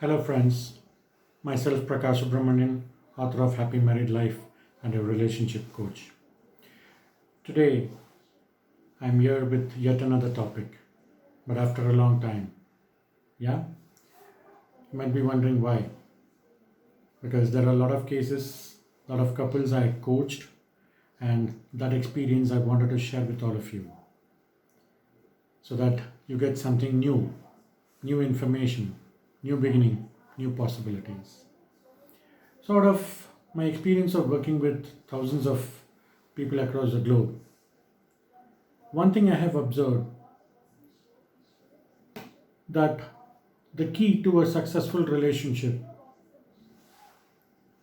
Hello, friends. Myself, Prakash Subramanian, author of Happy Married Life and a relationship coach. Today, I'm here with yet another topic, but after a long time. Yeah? You might be wondering why. Because there are a lot of cases, a lot of couples I coached, and that experience I wanted to share with all of you so that you get something new, new information, new beginning, new possibilities. Sort of my experience of working with thousands of people across the globe, one thing I have observed that the key to a successful relationship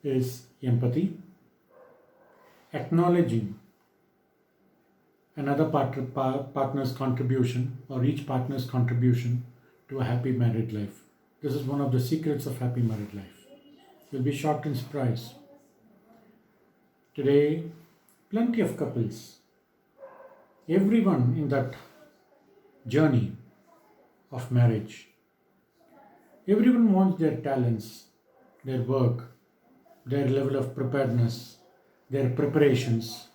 is empathy, acknowledging another partner's contribution or each partner's contribution to a happy married life. This is one of the secrets of happy married life. You'll be shocked and surprised. Today, plenty of couples, everyone in that journey of marriage, everyone wants their talents, their work, their level of preparedness, their preparations,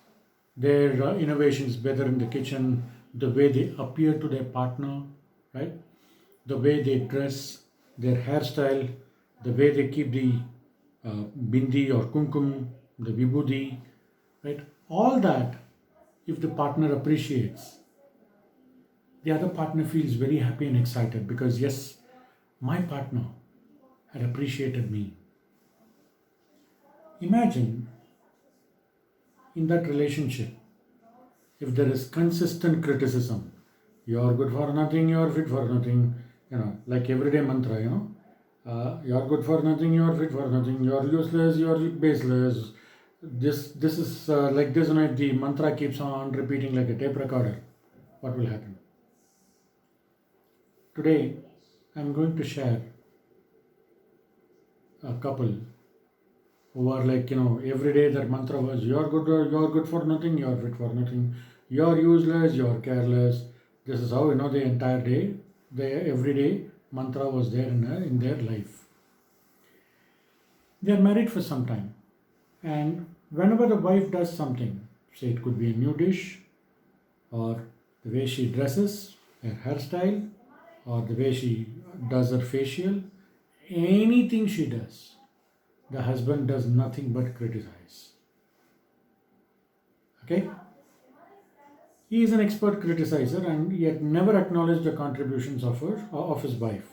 their innovations, whether in the kitchen, the way they appear to their partner, right? The way they dress, their hairstyle, the way they keep the bindi or kumkum, the vibhuti, right? All that, if the partner appreciates, the other partner feels very happy and excited because, yes, my partner had appreciated me. Imagine in that relationship, if there is consistent criticism, you're good for nothing, you're fit for nothing, like everyday mantra, you're good for nothing, you're fit for nothing, you're useless, you're baseless. This is like this, if the mantra keeps on repeating like a tape recorder, what will happen? Today, I'm going to share a couple who are like, every day their mantra was, you're good for nothing, you're fit for nothing, you're useless, you're careless. This is how, the entire day, the everyday mantra was there in their life. They are married for some time. And whenever the wife does something, say it could be a new dish, or the way she dresses, her hairstyle, or the way she does her facial, anything she does, the husband does nothing but criticize. Okay? He is an expert criticizer and yet never acknowledged the contributions of his wife.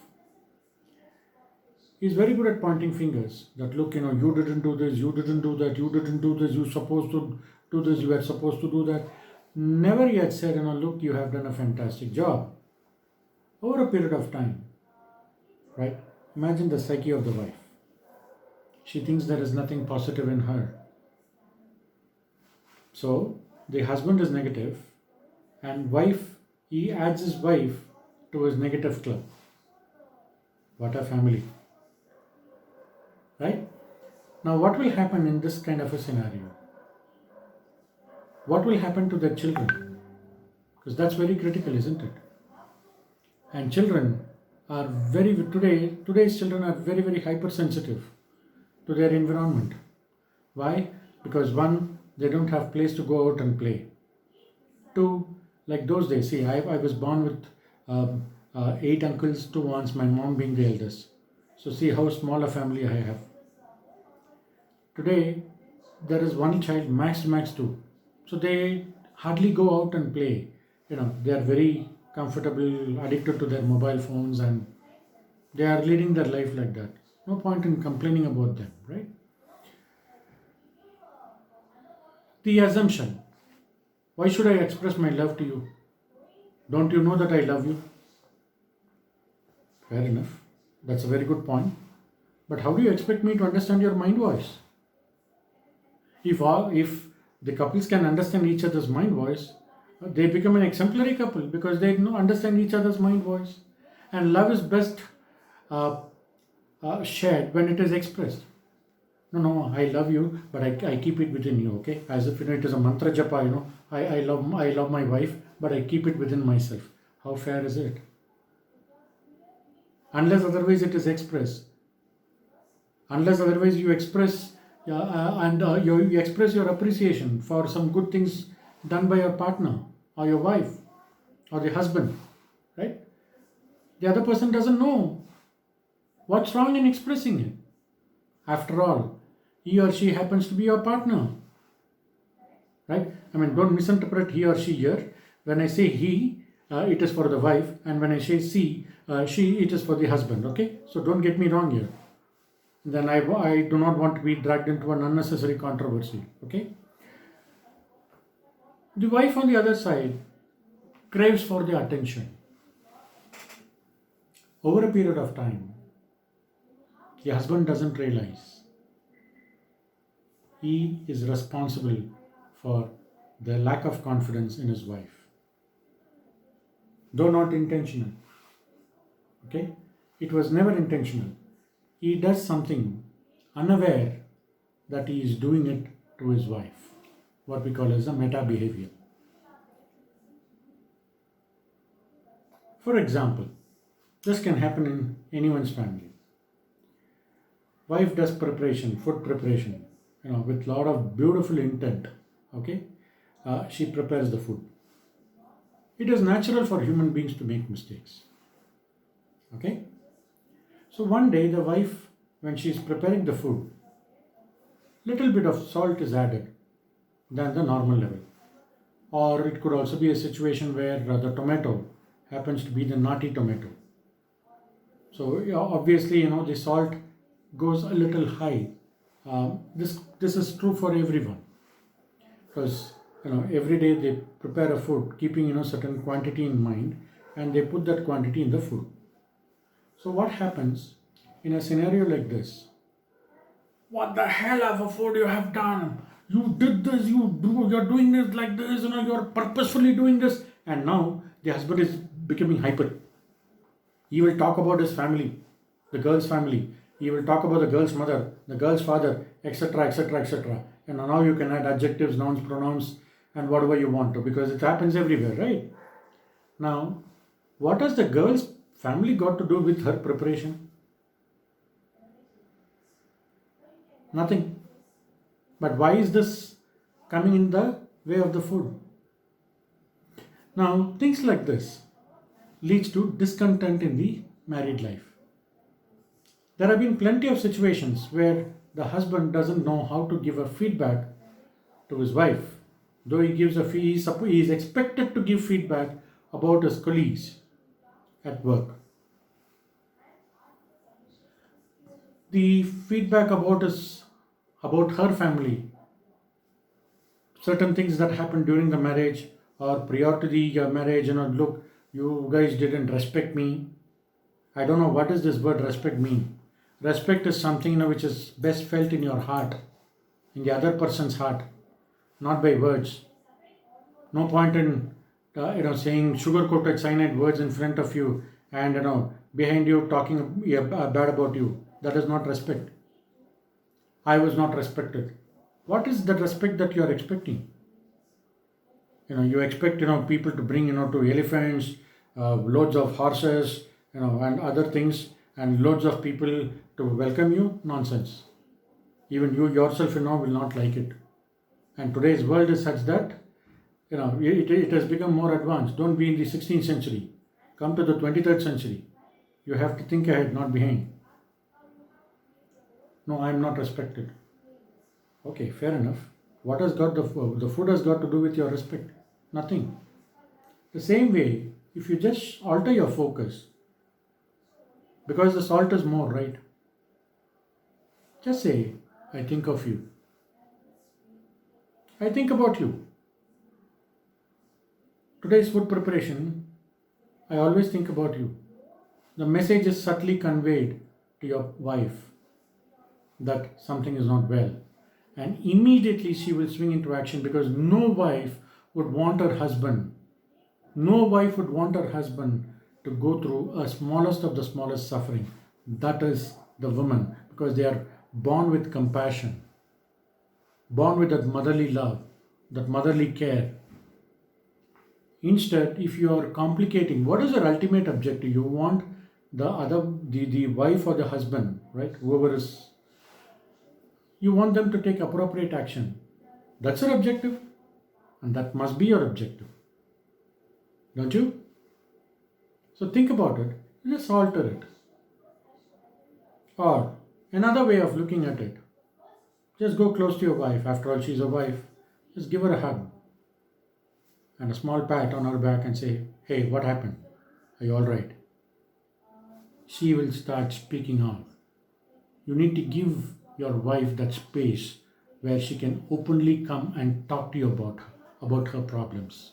He is very good at pointing fingers that look, you didn't do this, you didn't do that, you didn't do this, you supposed to do this, you were supposed to do that. Never yet said, look, you have done a fantastic job. Over a period of time, right? Imagine the psyche of the wife. She thinks there is nothing positive in her. So the husband is negative, and he adds his wife to his negative club. What a family. Right? Now, what will happen in this kind of a scenario? What will happen to their children? Because that's very critical, isn't it? And children are today's children are very, very hypersensitive to their environment. Why? Because one, they don't have place to go out and play. Two, like those days, see, I was born with 8 uncles, 2 aunts, my mom being the eldest. So see how small a family I have. Today, there is one child, max 2. So they hardly go out and play. They are very comfortable, addicted to their mobile phones, and they are leading their life like that. No point in complaining about them, right? The assumption, why should I express my love to you? Don't you know that I love you? Fair enough. That's a very good point. But how do you expect me to understand your mind voice? If the couples can understand each other's mind voice, they become an exemplary couple because they understand each other's mind voice. And love is best shared when it is expressed. No, I love you, but I keep it within you, okay? As if it is a mantra japa, I love my wife, but I keep it within myself. How fair is it? Unless otherwise it is expressed, Unless otherwise you express you express your appreciation for some good things done by your partner or your wife or the husband, right? The other person doesn't know what's wrong in expressing it. After all, he or she happens to be your partner, right? I mean, don't misinterpret he or she here. When I say he, it is for the wife, and when I say she, it is for the husband, okay? So don't get me wrong here. Then I do not want to be dragged into an unnecessary controversy, okay? The wife on the other side craves for the attention. Over a period of time, the husband doesn't realize he is responsible for the lack of confidence in his wife, though not intentional. Okay? It was never intentional. He does something unaware that he is doing it to his wife, what we call as a meta behavior. For example, this can happen in anyone's family. Wife does preparation, food preparation, with a lot of beautiful intent. Okay, she prepares the food. It is natural for human beings to make mistakes. Okay, so one day the wife, when she is preparing the food, little bit of salt is added than the normal level, or it could also be a situation where the tomato happens to be the naughty tomato. So obviously, the salt goes a little high. This is true for everyone, because every day they prepare a food keeping certain quantity in mind, and they put that quantity in the food. So what happens in a scenario like this? What the hell of a food you have done? You did this. You're doing this like this. You're purposefully doing this, and now the husband is becoming hyper. He will talk about his family, the girl's family. He will talk about the girl's mother, the girl's father, etc., etc., etc. And now you can add adjectives, nouns, pronouns, and whatever you want to, because it happens everywhere, right? Now, what has the girl's family got to do with her preparation? Nothing. But why is this coming in the way of the food? Now, things like this leads to discontent in the married life. There have been plenty of situations where the husband doesn't know how to give a feedback to his wife. Though he gives he is expected to give feedback about his colleagues at work. The feedback about her family, certain things that happened during the marriage or prior to the marriage, look, you guys didn't respect me. I don't know what does this word respect mean. Respect is something which is best felt in your heart, in the other person's heart, not by words. No point in saying sugar-coated cyanide words in front of you and behind you talking bad about you. That is not respect. I was not respected. What is the respect that you are expecting? You expect people to bring to elephants, loads of horses, and other things, and loads of people to welcome you. Nonsense. Even you yourself will not like it. And today's world is such that it has become more advanced. Don't be in the 16th century. Come to the 23rd century. You have to think ahead, not behind. No, I am not respected. Okay, fair enough. What has got the food has got to do with your respect? Nothing. The same way, if you just alter your focus, because the salt is more, right? Just say, I think of you. I think about you. Today's food preparation, I always think about you. The message is subtly conveyed to your wife that something is not well. And immediately she will swing into action, because no wife would want her husband to go through a smallest of the smallest suffering. That is the woman, because they are born with compassion, born with that motherly love, that motherly care. Instead, if you are complicating, what is your ultimate objective? You want the wife or the husband, right? Whoever is You want them to take appropriate action. That's your objective, and that must be your objective, don't you? So think about it. Just alter it. Or another way of looking at it, just go close to your wife. After all, she's a wife. Just give her a hug and a small pat on her back and say, "Hey, what happened? Are you all right?" She will start speaking out. You need to give your wife that space where she can openly come and talk to you about her problems.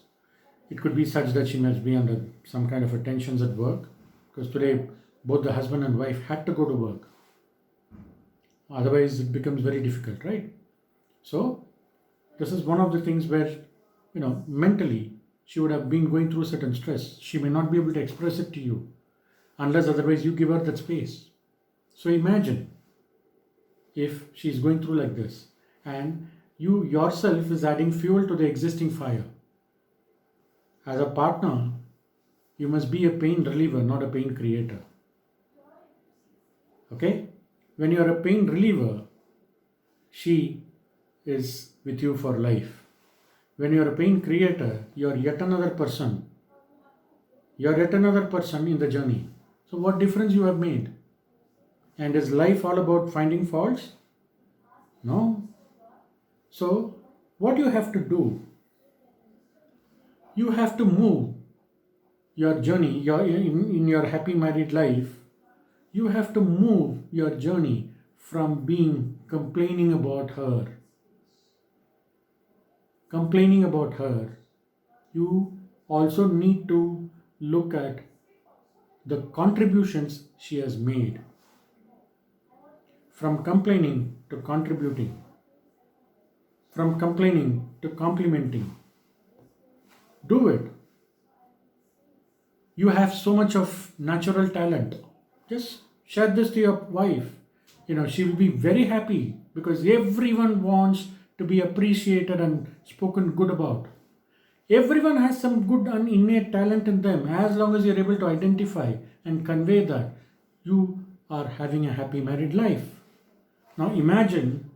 It could be such that she must be under some kind of a tensions at work, because today both the husband and wife had to go to work. Otherwise, it becomes very difficult, right? So, this is one of the things where, mentally she would have been going through certain stress. She may not be able to express it to you unless otherwise you give her that space. So, imagine if she's going through like this and you yourself is adding fuel to the existing fire. As a partner, you must be a pain reliever, not a pain creator. Okay? When you are a pain reliever, she is with you for life. When you are a pain creator, you are yet another person. You are yet another person in the journey. So what difference you have made? And is life all about finding faults? No. So what you have to do, you have to move your journey in your happy married life. You have to move your journey from being complaining about her. You also need to look at the contributions she has made. From complaining to contributing. From complaining to complimenting. Do it. You have so much of natural talent. Just share this to your wife. She will be very happy, because everyone wants to be appreciated and spoken good about. Everyone has some good and innate talent in them. As long as you're able to identify and convey that, you are having a happy married life. Now imagine,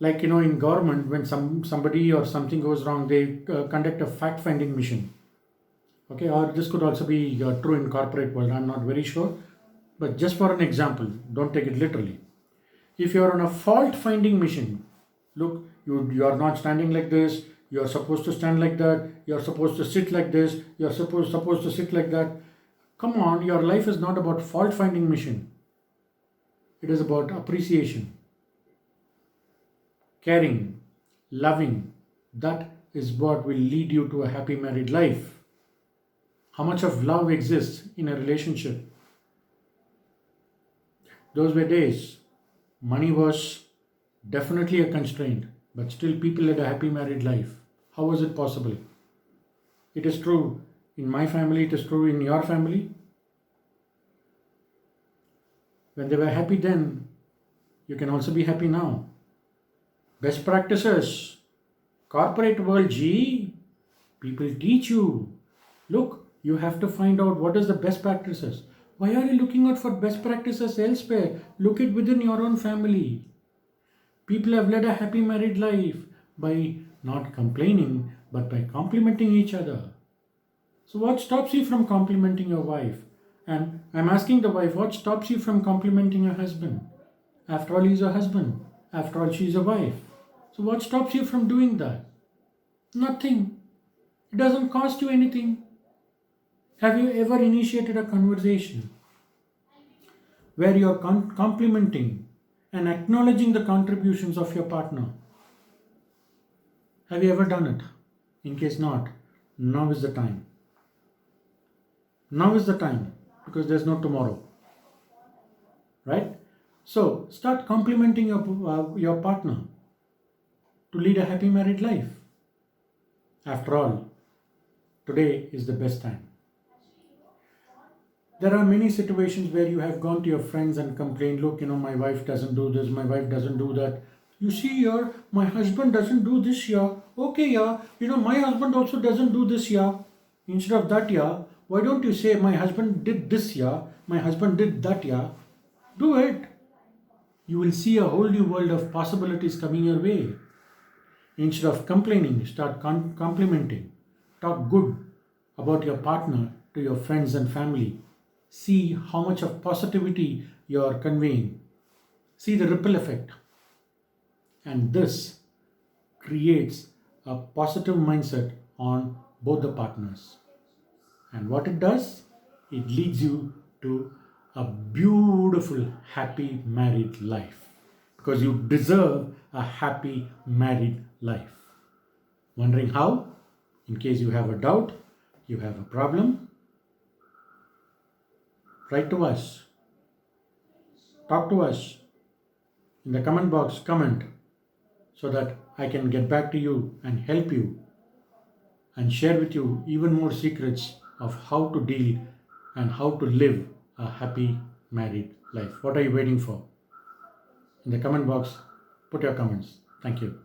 like in government, when somebody or something goes wrong, they conduct a fact-finding mission. Okay, or this could also be true in corporate world. I'm not very sure, but just for an example, don't take it literally. If you are on a fault-finding mission, look, you are not standing like this. You are supposed to stand like that. You are supposed to sit like this. You are supposed to sit like that. Come on, your life is not about fault-finding mission. It is about appreciation, caring, loving. That is what will lead you to a happy married life. How much of love exists in a relationship? Those were days. Money was definitely a constraint, but still people led a happy married life. How was it possible? It is true in my family, it is true in your family. When they were happy then, you can also be happy now. Best practices. Corporate world, people teach you. Look, you have to find out what is the best practices. Why are you looking out for best practices elsewhere? Look it within your own family. People have led a happy married life by not complaining, but by complimenting each other. So what stops you from complimenting your wife? And I'm asking the wife, what stops you from complimenting your husband? After all, he's a husband. After all, she's a wife. So what stops you from doing that? Nothing. It doesn't cost you anything. Have you ever initiated a conversation where you're complimenting and acknowledging the contributions of your partner? Have you ever done it? In case not, now is the time. Now is the time, because there's no tomorrow. Right? So start complimenting your partner to lead a happy married life. After all, today is the best time. There are many situations where you have gone to your friends and complained, look, my wife doesn't do this, my wife doesn't do that. You see here, my husband doesn't do this here. Okay, yeah, my husband also doesn't do this here. Instead of that, yeah, why don't you say, my husband did this here, my husband did that here? Do it. you will see a whole new world of possibilities coming your way. Instead of complaining, start complimenting. Talk good about your partner to your friends and family. See how much of positivity you are conveying. See the ripple effect. And this creates a positive mindset on both the partners. And what it does, it leads you to a beautiful, happy married life. Because you deserve a happy married life. Wondering how? In case you have a doubt, you have a problem, write to us, talk to us in the comment box, comment so that I can get back to you and help you and share with you even more secrets of how to deal and how to live a happy married life. What are you waiting for? In the comment box, put your comments. Thank you.